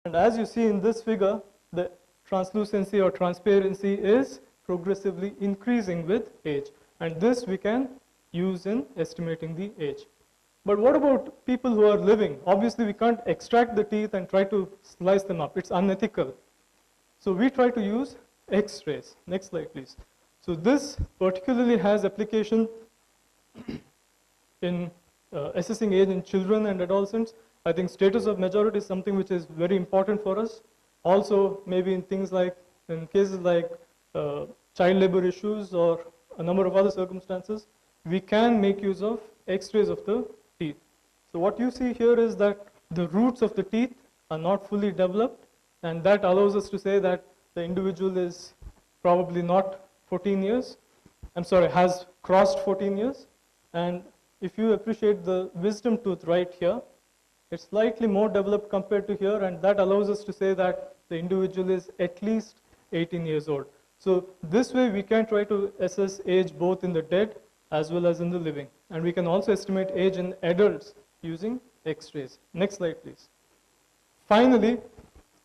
And as you see in this figure, the translucency or transparency is progressively increasing with age. And this we can use in estimating the age. But what about people who are living? Obviously, we can't extract the teeth and try to slice them up. It's unethical. So we try to use X-rays. Next slide, please. So this particularly has application in assessing age in children and adolescents. I think status of majority is something which is very important for us. Also, maybe in things like, in cases like child labor issues or a number of other circumstances, we can make use of X-rays of the teeth. So what you see here is that the roots of the teeth are not fully developed, and that allows us to say that the individual is probably not 14 years. I'm sorry, has crossed 14 years. And if you appreciate the wisdom tooth right here, it's slightly more developed compared to here, and that allows us to say that the individual is at least 18 years old. So this way we can try to assess age both in the dead as well as in the living. And we can also estimate age in adults using X-rays. Next slide, please. Finally,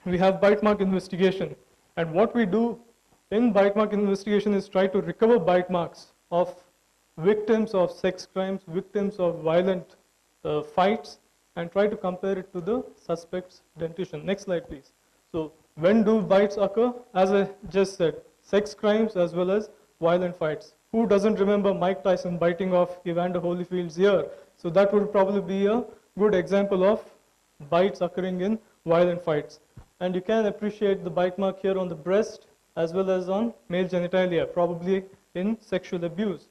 we have bite mark investigation. And what we do in bite mark investigation is try to recover bite marks of victims of sex crimes, victims of violent fights, and try to compare it to the suspect's dentition. Next slide, please. So when do bites occur? As I just said, sex crimes as well as violent fights. Who doesn't remember Mike Tyson biting off Evander Holyfield's ear? So that would probably be a good example of bites occurring in violent fights. And you can appreciate the bite mark here on the breast as well as on male genitalia, probably in sexual abuse.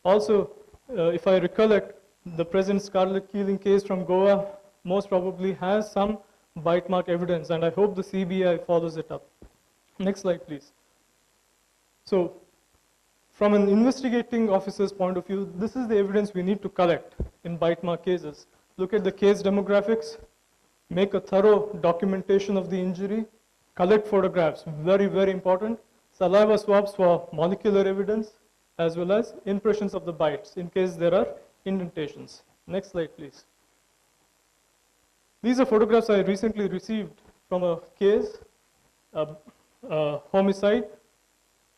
Also, if I recollect, the present Scarlet Keeling case from Goa most probably has some bite mark evidence, and I hope the CBI follows it up. Next slide, please. So, from an investigating officer's point of view, this is the evidence we need to collect in bite mark cases. Look at the case demographics, make a thorough documentation of the injury, collect photographs, very, very important, saliva swabs for molecular evidence, as well as impressions of the bites in case there are indentations. Next slide, please. These are photographs I recently received from a case, homicide,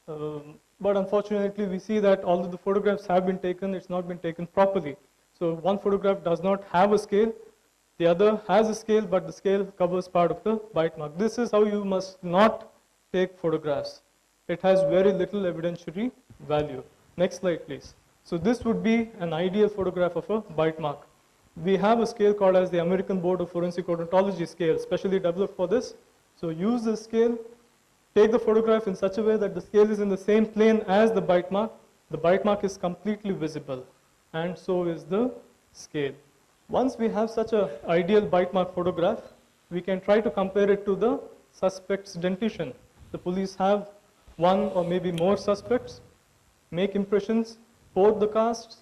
but unfortunately we see that although the photographs have been taken, it's not been taken properly. So one photograph does not have a scale, the other has a scale, but the scale covers part of the bite mark. This is how you must not take photographs. It has very little evidentiary value. Next slide, please. So this would be an ideal photograph of a bite mark. We have a scale called as the American Board of Forensic Odontology scale, specially developed for this. So use the scale, take the photograph in such a way that the scale is in the same plane as the bite mark. The bite mark is completely visible, and so is the scale. Once we have such an ideal bite mark photograph, we can try to compare it to the suspect's dentition. The police have one or maybe more suspects, make impressions, pour the casts,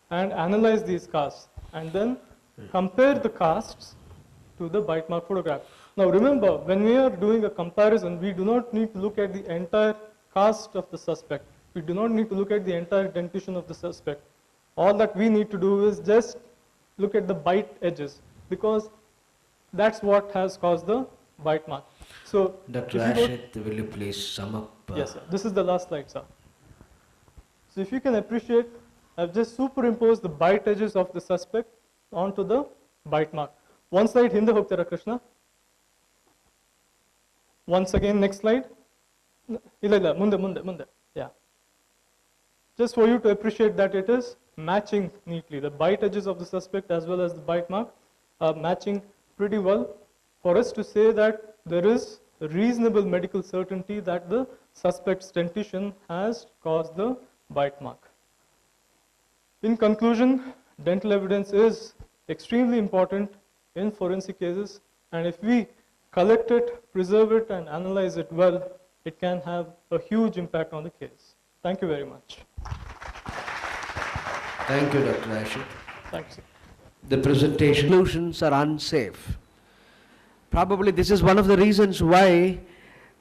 and analyze these casts, and then compare the casts to the bite mark photograph. Now remember, when we are doing a comparison, we do not need to look at the entire cast of the suspect. We do not need to look at the entire dentition of the suspect. All that we need to do is just look at the bite edges, because that's what has caused the bite mark. So, Dr. Ashit, will you please sum up? Yes, sir. This is the last slide, sir. So if you can appreciate, I've just superimposed the bite edges of the suspect onto the bite mark. One slide, Hinda Hogtara Krishna. Once again, next slide. Munde. Yeah. Just for you to appreciate that it is matching neatly. The bite edges of the suspect as well as the bite mark are matching pretty well for us to say that there is a reasonable medical certainty that the suspect's dentition has caused the bite mark. In conclusion, dental evidence is extremely important in forensic cases, and if we collect it, preserve it, and analyze it well, it can have a huge impact on the case. Thank you very much. Thank you, Dr. Ashit. Thanks. The presentation solutions are unsafe. Probably this is one of the reasons why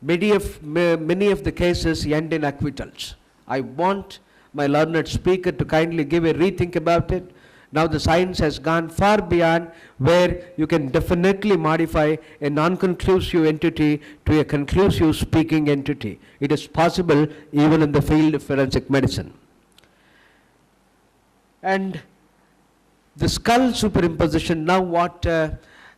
many of the cases end in acquittals. I want my learned speaker to kindly give a rethink about it. Now the science has gone far beyond where you can definitely modify a non-conclusive entity to a conclusive speaking entity. It is possible even in the field of forensic medicine. And the skull superimposition, now what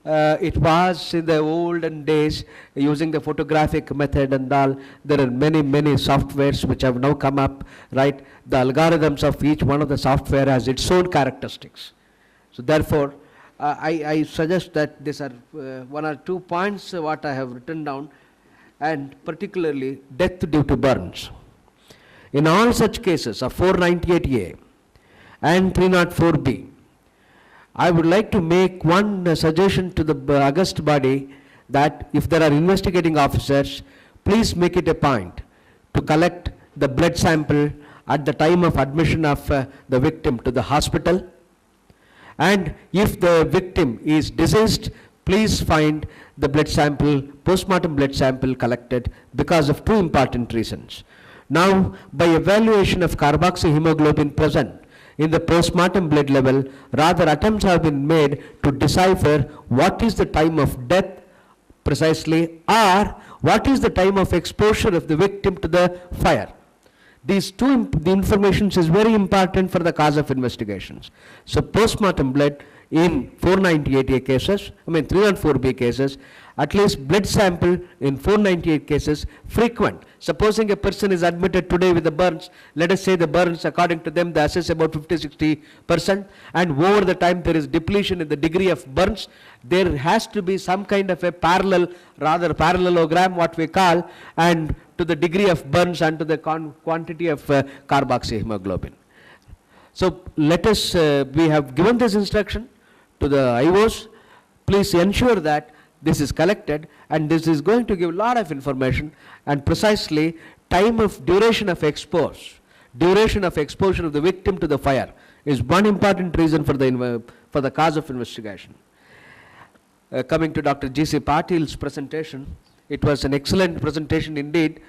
it was in the olden days using the photographic method and all, there are many softwares which have now come up, right? The algorithms of each one of the software has its own characteristics. So therefore, I suggest that these are one or two points what I have written down, and particularly death due to burns. In all such cases of 498A and 304B, I would like to make one suggestion to the august body, that if there are investigating officers, please make it a point to collect the blood sample at the time of admission of the victim to the hospital. And if the victim is deceased, please find the blood sample, postmortem blood sample collected, because of two important reasons. Now, by evaluation of carboxyhemoglobin present in the postmortem blood level, rather attempts have been made to decipher what is the time of death precisely, or what is the time of exposure of the victim to the fire. These two, the information is very important for the cause of investigations. So postmortem blood in 498A cases, 304B cases, at least blood sample in 498 cases frequent. Supposing a person is admitted today with the burns, let us say the burns, according to them, they assess about 50-60%, and over the time there is depletion in the degree of burns. There has to be some kind of a parallel, rather parallelogram, what we call, and to the degree of burns and to the quantity of carboxyhemoglobin. So let us, we have given this instruction to the IOs. Please ensure that this is collected, and this is going to give a lot of information, and precisely time of duration of exposure of the victim to the fire is one important reason for the cause of investigation. Coming to Dr. G.C. Patil's presentation, it was an excellent presentation indeed.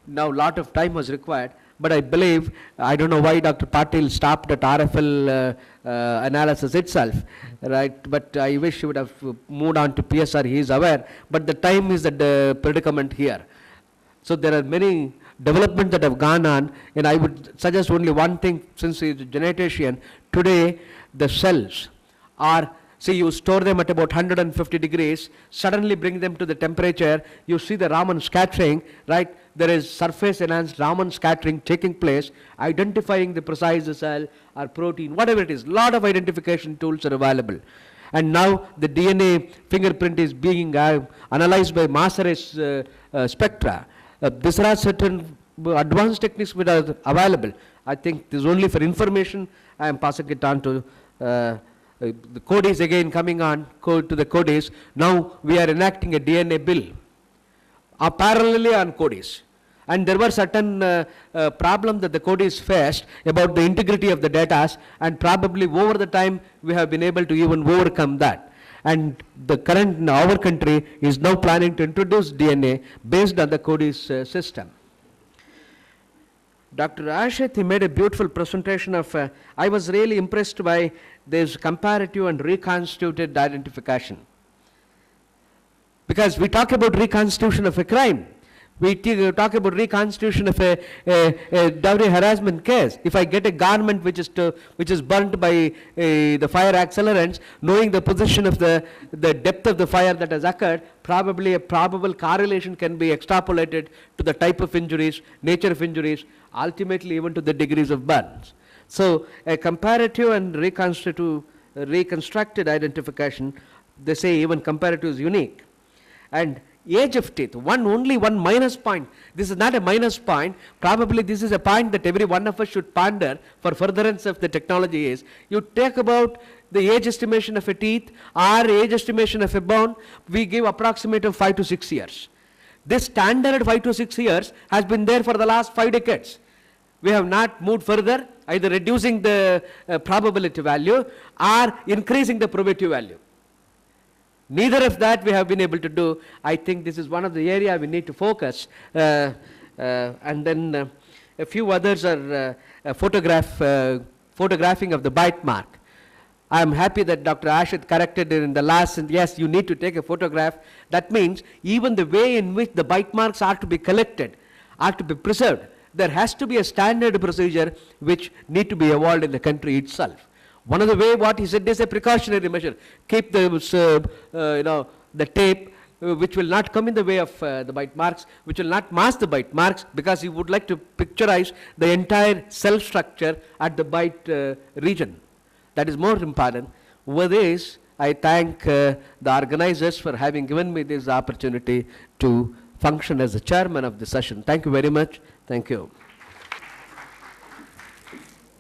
Now lot of time was required, but I believe, I don't know why Dr. Patil stopped at RFL analysis itself, right? But I wish he would have moved on to PSR, he is aware, but the time is at the predicament here. So there are many developments that have gone on, and I would suggest only one thing, since he is a genetician. Today the cells are, see, you store them at about 150 degrees, suddenly bring them to the temperature, you see the Raman scattering, right? There is surface enhanced Raman scattering taking place, identifying the precise cell or protein, whatever it is. Lot of identification tools are available. And now the DNA fingerprint is being analyzed by mass array spectra. These are certain advanced techniques which are available. I think this is only for information. I am passing it on to the CODIS again, coming on to the CODIS. Now we are enacting a DNA bill parallelly on CODIS. And there were certain problems that the CODIS faced about the integrity of the data, and probably over the time we have been able to even overcome that. And the current, our country is now planning to introduce DNA based on the CODIS system. Dr. Ashit, he made a beautiful presentation of, I was really impressed by this comparative and reconstituted identification. Because we talk about reconstitution of a crime. We talk about reconstitution of a dowry harassment case. If I get a garment which is burnt by the fire accelerants, knowing the position of the depth of the fire that has occurred, probably a probable correlation can be extrapolated to the type of injuries, nature of injuries, ultimately even to the degrees of burns. So a comparative and reconstructed identification, they say even comparative is unique. And age of teeth, only one minus point. This is not a minus point. Probably this is a point that every one of us should ponder for furtherance of the technology is, you take about the age estimation of a teeth or age estimation of a bone, we give approximate of 5 to 6 years. This standard 5 to 6 years has been there for the last 5 decades. We have not moved further, either reducing the probability value or increasing the probability value. Neither of that we have been able to do. I think this is one of the area we need to focus. And then a few others are photographing of the bite mark. I am happy that Dr. Ashit corrected it in the last, and yes, you need to take a photograph. That means even the way in which the bite marks are to be collected, are to be preserved. There has to be a standard procedure which need to be evolved in the country itself. One of the way what he said is a precautionary measure. Keep the tape which will not come in the way of the bite marks, which will not mask the bite marks, because he would like to picturize the entire cell structure at the bite region. That is more important. With this, I thank the organizers for having given me this opportunity to function as the chairman of the session. Thank you very much. Thank you.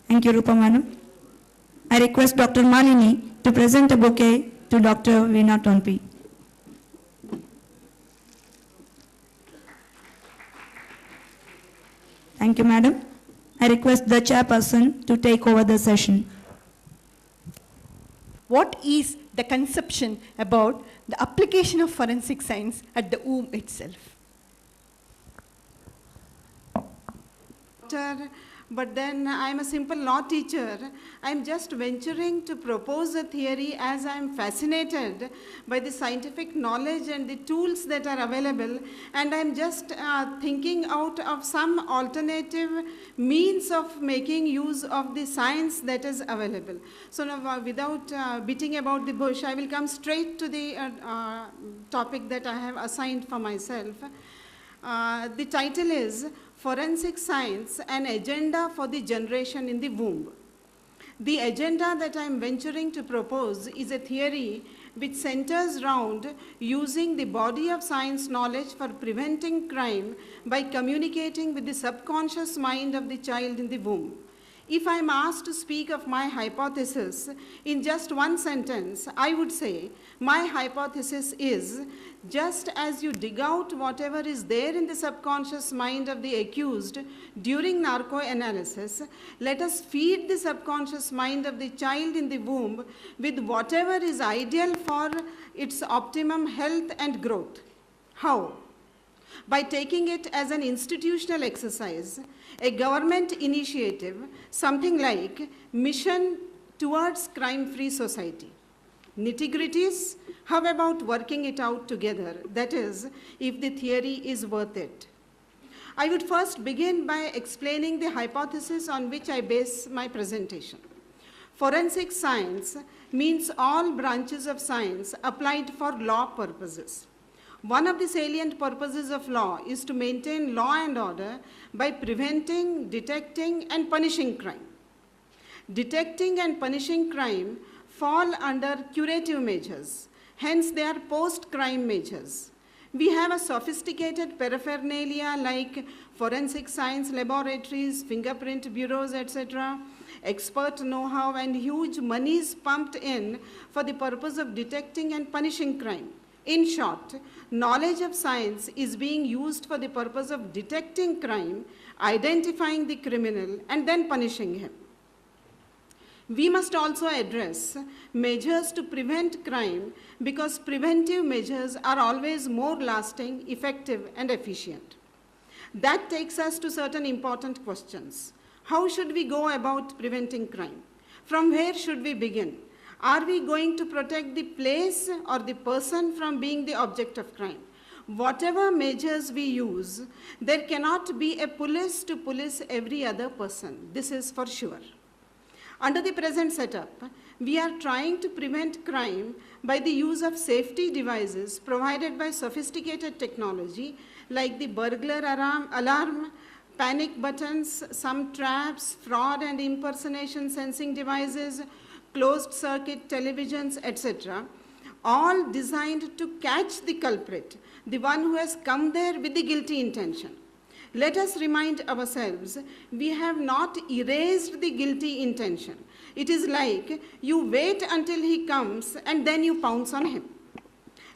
Thank you, Rupa Madam. I request Dr. Malini to present a bouquet to Dr. Veena Tonpi. Thank you, Madam. I request the chairperson to take over the session. What is the conception about the application of forensic science at the womb itself? But then I'm a simple law teacher. I'm just venturing to propose a theory as I'm fascinated by the scientific knowledge and the tools that are available, and I'm just thinking out of some alternative means of making use of the science that is available. So now, without beating about the bush, I will come straight to the topic that I have assigned for myself. The title is Forensic Science, an Agenda for the Generation in the Womb. The agenda that I am venturing to propose is a theory which centers around using the body of science knowledge for preventing crime by communicating with the subconscious mind of the child in the womb. If I am asked to speak of my hypothesis in just one sentence, I would say my hypothesis is, just as you dig out whatever is there in the subconscious mind of the accused during narco-analysis, let us feed the subconscious mind of the child in the womb with whatever is ideal for its optimum health and growth. How? By taking it as an institutional exercise, a government initiative, something like Mission Towards Crime-Free Society. Nitty-gritties, how about working it out together? That is, if the theory is worth it. I would first begin by explaining the hypothesis on which I base my presentation. Forensic science means all branches of science applied for law purposes. One of the salient purposes of law is to maintain law and order by preventing, detecting, and punishing crime. Detecting and punishing crime fall under curative measures, hence they are post-crime measures. We have a sophisticated paraphernalia like forensic science laboratories, fingerprint bureaus, etc., expert know-how, and huge monies pumped in for the purpose of detecting and punishing crime. In short, knowledge of science is being used for the purpose of detecting crime, identifying the criminal, and then punishing him. We must also address measures to prevent crime because preventive measures are always more lasting, effective, and efficient. That takes us to certain important questions. How should we go about preventing crime? From where should we begin? Are we going to protect the place or the person from being the object of crime? Whatever measures we use, there cannot be a police to police every other person. This is for sure. Under the present setup, we are trying to prevent crime by the use of safety devices provided by sophisticated technology like the burglar alarm, panic buttons, some traps, fraud and impersonation sensing devices, closed-circuit televisions, etc., all designed to catch the culprit, the one who has come there with the guilty intention. Let us remind ourselves, we have not erased the guilty intention. It is like you wait until he comes and then you pounce on him.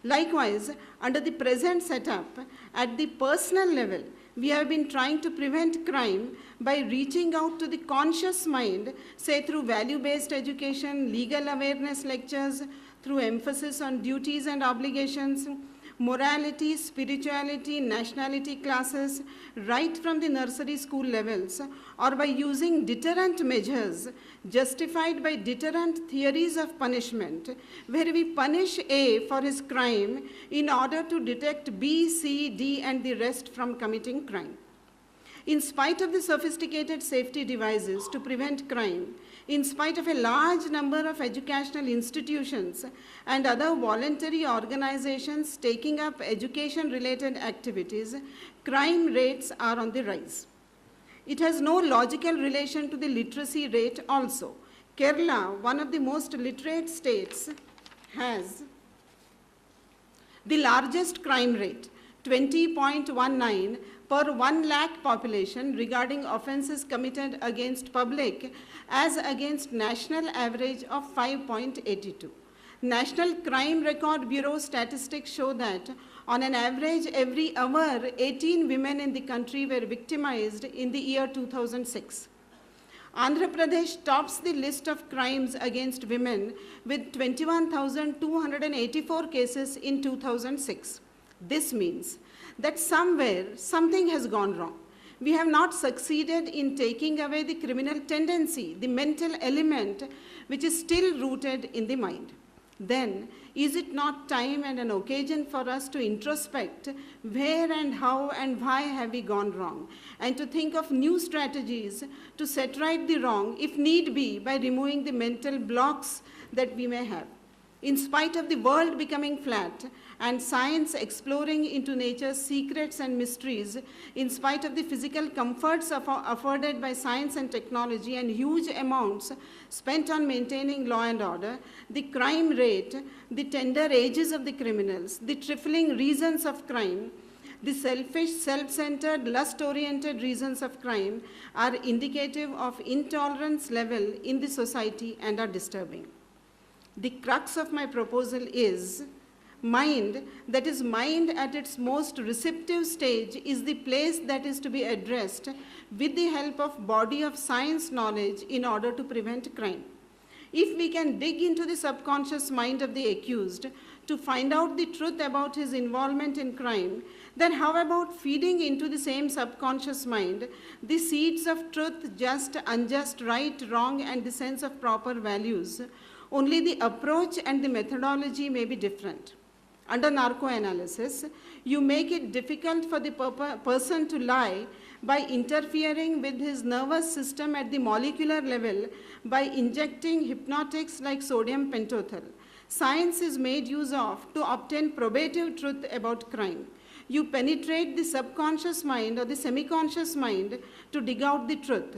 Likewise, under the present setup, at the personal level, we have been trying to prevent crime by reaching out to the conscious mind, say through value-based education, legal awareness lectures, through emphasis on duties and obligations, morality, spirituality, nationality classes, right from the nursery school levels, or by using deterrent measures justified by deterrent theories of punishment, where we punish A for his crime in order to detect B, C, D, and the rest from committing crime. In spite of the sophisticated safety devices to prevent crime, in spite of a large number of educational institutions and other voluntary organizations taking up education-related activities, crime rates are on the rise. It has no logical relation to the literacy rate also. Kerala, one of the most literate states, has the largest crime rate, 20.19 per 1 lakh population regarding offenses committed against public as against national average of 5.82. National Crime Record Bureau statistics show that on an average every hour, 18 women in the country were victimized in the year 2006. Andhra Pradesh tops the list of crimes against women with 21,284 cases in 2006. This means that somewhere something has gone wrong. We have not succeeded in taking away the criminal tendency, the mental element which is still rooted in the mind. Then, is it not time and an occasion for us to introspect where and how and why have we gone wrong, and to think of new strategies to set right the wrong, if need be, by removing the mental blocks that we may have. In spite of the world becoming flat and science exploring into nature's secrets and mysteries, in spite of the physical comforts afforded by science and technology and huge amounts spent on maintaining law and order, the crime rate, the tender ages of the criminals, the trifling reasons of crime, the selfish, self-centered, lust-oriented reasons of crime are indicative of intolerance level in the society and are disturbing. The crux of my proposal is mind, that is mind at its most receptive stage, is the place that is to be addressed with the help of body of science knowledge in order to prevent crime. If we can dig into the subconscious mind of the accused to find out the truth about his involvement in crime, then how about feeding into the same subconscious mind the seeds of truth, just, unjust, right, wrong, and the sense of proper values? Only the approach and the methodology may be different. Under narcoanalysis, you make it difficult for the person to lie by interfering with his nervous system at the molecular level by injecting hypnotics like sodium pentothal. Science is made use of to obtain probative truth about crime. You penetrate the subconscious mind or the semi-conscious mind to dig out the truth.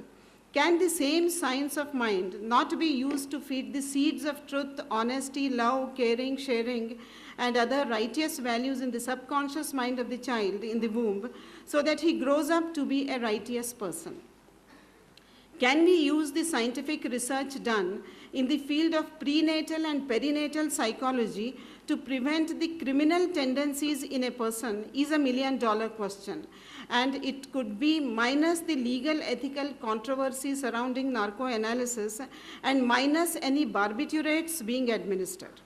Can the same science of mind not be used to feed the seeds of truth, honesty, love, caring, sharing, and other righteous values in the subconscious mind of the child in the womb so that he grows up to be a righteous person? Can we use the scientific research done in the field of prenatal and perinatal psychology to prevent the criminal tendencies in a person is $1 million question. And it could be minus the legal ethical controversy surrounding narcoanalysis and minus any barbiturates being administered.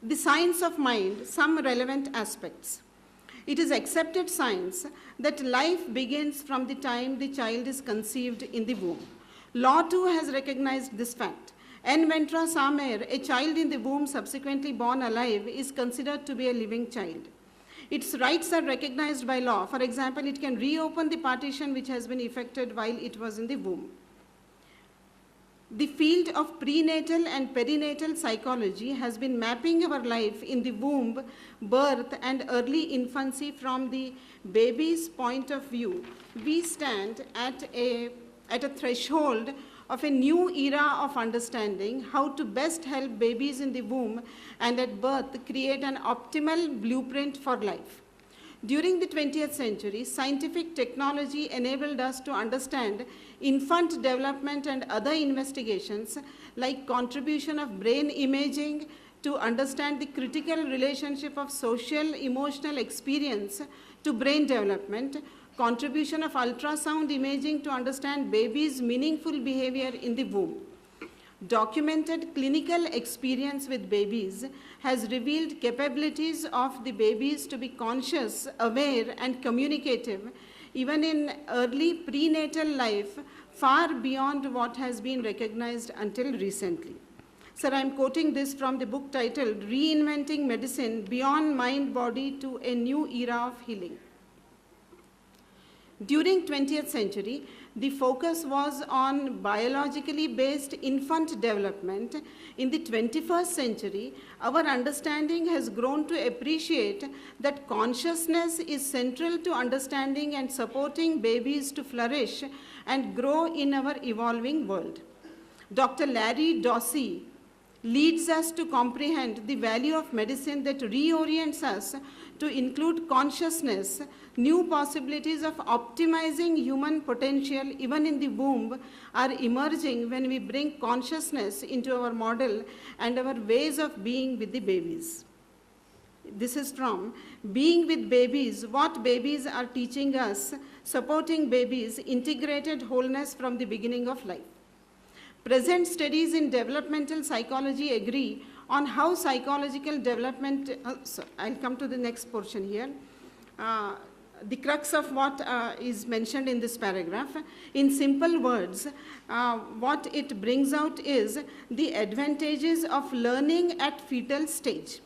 The science of mind, some relevant aspects. It is accepted science that life begins from the time the child is conceived in the womb. Law too has recognized this fact. N. Ventra Samer, a child in the womb subsequently born alive, is considered to be a living child. Its rights are recognized by law. For example, it can reopen the partition which has been effected while it was in the womb. The field of prenatal and perinatal psychology has been mapping our life in the womb, birth, and early infancy from the baby's point of view. We stand at a threshold of a new era of understanding how to best help babies in the womb and at birth create an optimal blueprint for life. During the 20th century, scientific technology enabled us to understand infant development and other investigations like contribution of brain imaging to understand the critical relationship of social emotional experience to brain development, contribution of ultrasound imaging to understand babies' meaningful behavior in the womb. Documented clinical experience with babies has revealed capabilities of the babies to be conscious, aware, and communicative, even in early prenatal life, far beyond what has been recognized until recently. Sir, I'm quoting this from the book titled Reinventing Medicine Beyond Mind Body to a New Era of Healing. During 20th century, the focus was on biologically based infant development. In the 21st century, our understanding has grown to appreciate that consciousness is central to understanding and supporting babies to flourish and grow in our evolving world. Dr. Larry Dossey leads us to comprehend the value of medicine that reorients us to include consciousness. New possibilities of optimizing human potential, even in the womb, are emerging when we bring consciousness into our model and our ways of being with the babies. This is from Being with Babies, What Babies Are Teaching Us, Supporting Babies, Integrated Wholeness from the Beginning of Life. Present studies in developmental psychology agree on how psychological development, I'll come to the next portion here. The crux of what is mentioned in this paragraph. In simple words, what it brings out is the advantages of learning at fetal stage.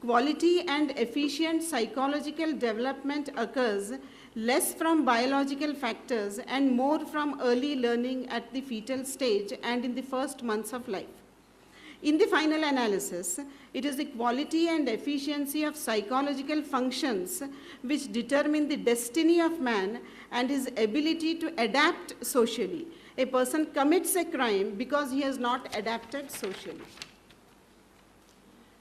Quality and efficient psychological development occurs less from biological factors and more from early learning at the fetal stage and in the first months of life. In the final analysis, it is the quality and efficiency of psychological functions which determine the destiny of man and his ability to adapt socially. A person commits a crime because he has not adapted socially.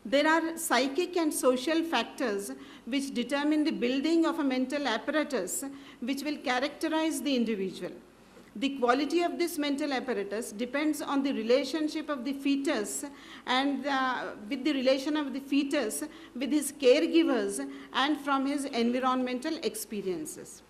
There are psychic and social factors which determine the building of a mental apparatus which will characterize the individual. The quality of this mental apparatus depends on the relationship of the fetus and with the relation of the fetus with his caregivers and from his environmental experiences.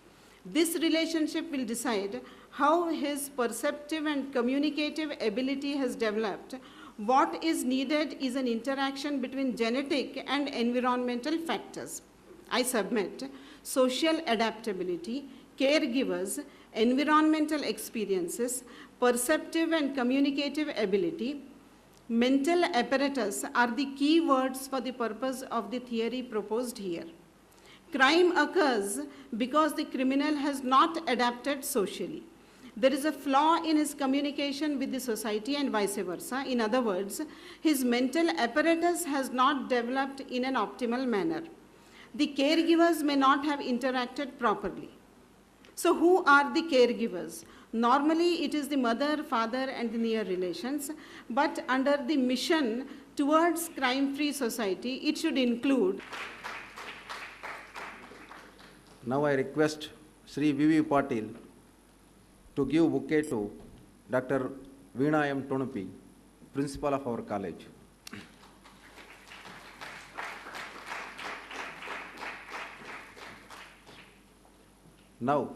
This relationship will decide how his perceptive and communicative ability has developed. What is needed is an interaction between genetic and environmental factors. I submit social adaptability, caregivers, environmental experiences, perceptive and communicative ability, mental apparatus are the key words for the purpose of the theory proposed here. Crime occurs because the criminal has not adapted socially. There is a flaw in his communication with the society and vice versa. In other words, his mental apparatus has not developed in an optimal manner. The caregivers may not have interacted properly. So who are the caregivers? Normally it is the mother, father and the near relations, but under the mission towards crime-free society, it should include. Now I request Shri V.V. Patil to give bouquet to Dr. Veena M. Tonupi, principal of our college. Now,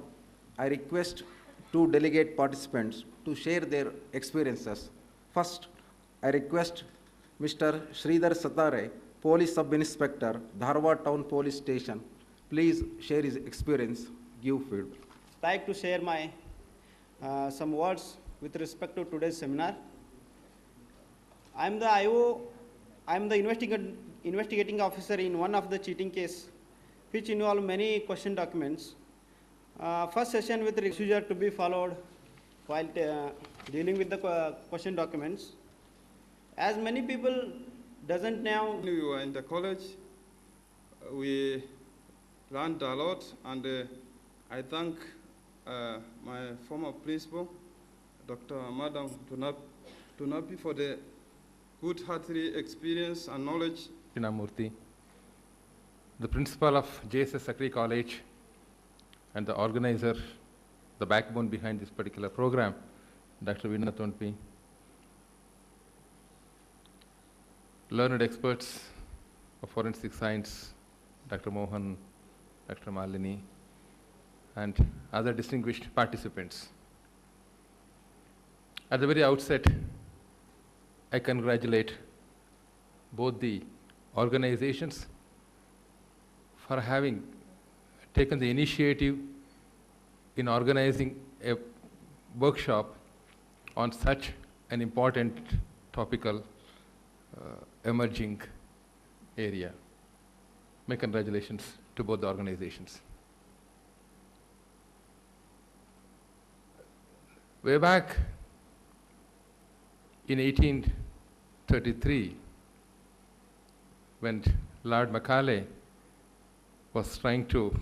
I request two delegate participants to share their experiences. First, I request Mr. Sridhar Satare, Police Sub-Inspector, Dharwad Town Police Station. Please share his experience, give feedback. I'd like to share my some words with respect to today's seminar. I'm the IO, I'm the investigating officer in one of the cheating case, which involve many question documents. First session with procedure to be followed while dealing with the question documents. As many people doesn't know. We were in the college, we learned a lot, and I thank my former principal, Dr. Madam Tunapi, for the good hearty experience and knowledge. Murthy, the principal of J.S.S. Shkri College and the organizer, the backbone behind this particular program, Dr. Veena Tonupi, learned experts of forensic science, Dr. Mohan, Dr. Malini, and other distinguished participants. At the very outset, I congratulate both the organizations for having taken the initiative in organizing a workshop on such an important topical emerging area. My congratulations to both the organizations. Way back in 1833, when Lord Macaulay was trying to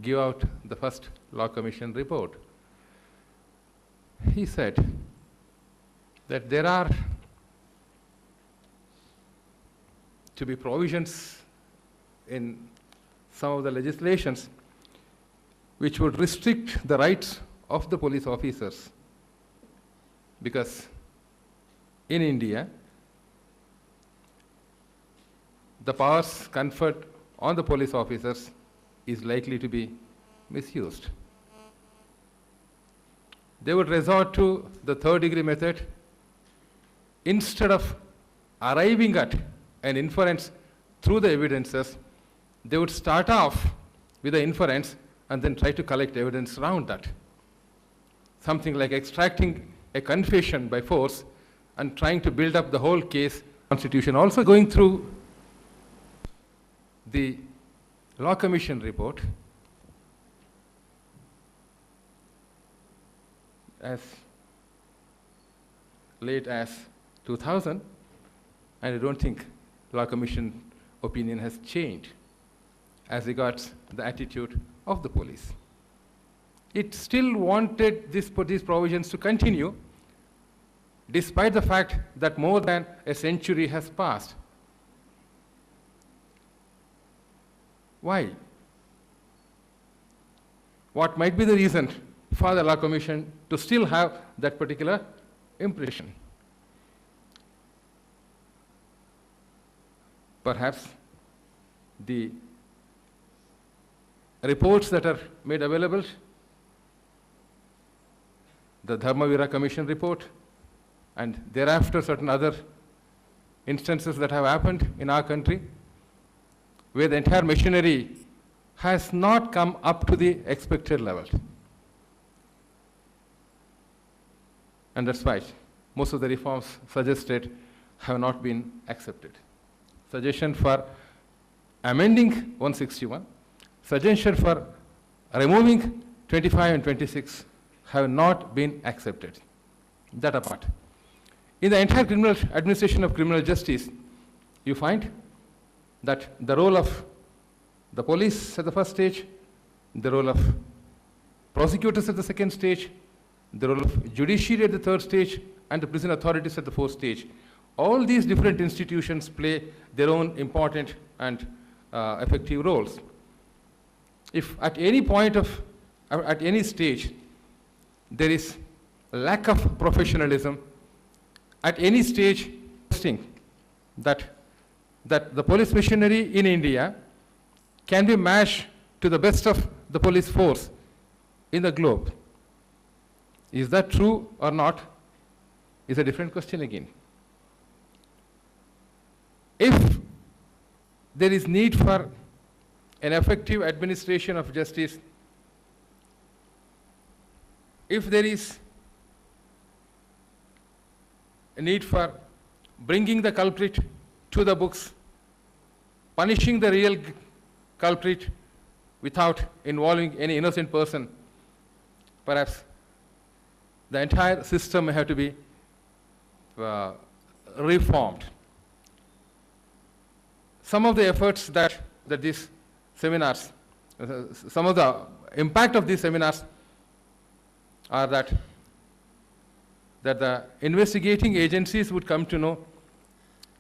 give out the first Law Commission report, he said that there are to be provisions in some of the legislations which would restrict the rights of the police officers, because in India, the powers conferred on the police officers is likely to be misused. They would resort to the third-degree method instead of arriving at an inference through the evidences. They would start off with the inference and then try to collect evidence around that. Something like extracting a confession by force and trying to build up the whole case. Constitution also going through the Law Commission report as late as 2000, and I don't think Law Commission opinion has changed as regards the attitude of the police. It still wanted these provisions to continue, despite the fact that more than a century has passed. Why? What might be the reason for the Law Commission to still have that particular impression? Perhaps the reports that are made available, the Dharmavira Commission report, and thereafter certain other instances that have happened in our country, where the entire machinery has not come up to the expected level. And that's why most of the reforms suggested have not been accepted. Suggestion for amending 161, suggestion for removing 25 and 26 have not been accepted. That apart. In the entire criminal administration of criminal justice, you find that the role of the police at the first stage, the role of prosecutors at the second stage, the role of judiciary at the third stage, and the prison authorities at the fourth stage. All these different institutions play their own important and effective roles. If at any point of, at any stage, there is a lack of professionalism, at any stage, that the police machinery in India can be matched to the best of the police force in the globe. Is that true or not is a different question again. If there is need for an effective administration of justice, if there is a need for bringing the culprit to the books, punishing the real culprit without involving any innocent person, perhaps the entire system may have to be reformed. Some of the efforts that these seminars, some of the impact of these seminars are that the investigating agencies would come to know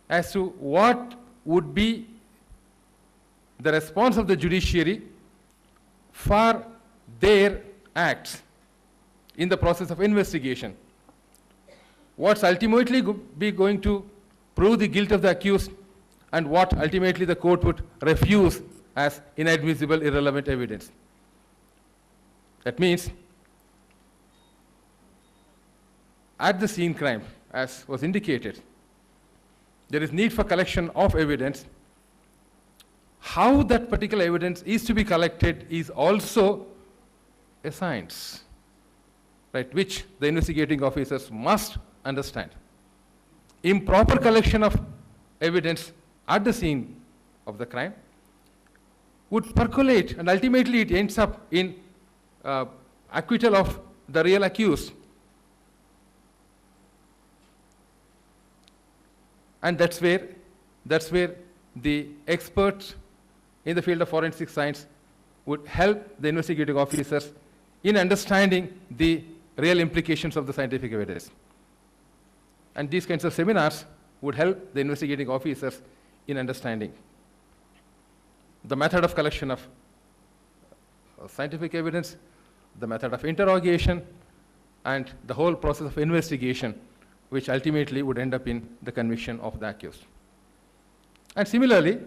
as to what would be the response of the judiciary for their acts in the process of investigation. What's ultimately be going to prove the guilt of the accused, and what ultimately the court would refuse as inadmissible, irrelevant evidence. That means, at the scene crime, as was indicated, there is need for collection of evidence. How that particular evidence is to be collected is also a science, right, which the investigating officers must understand. Improper collection of evidence at the scene of the crime would percolate, and ultimately it ends up in acquittal of the real accused. And that's where the experts in the field of forensic science would help the investigating officers in understanding the real implications of the scientific evidence. And these kinds of seminars would help the investigating officers in understanding the method of collection of scientific evidence, the method of interrogation, and the whole process of investigation, which ultimately would end up in the conviction of the accused. And similarly,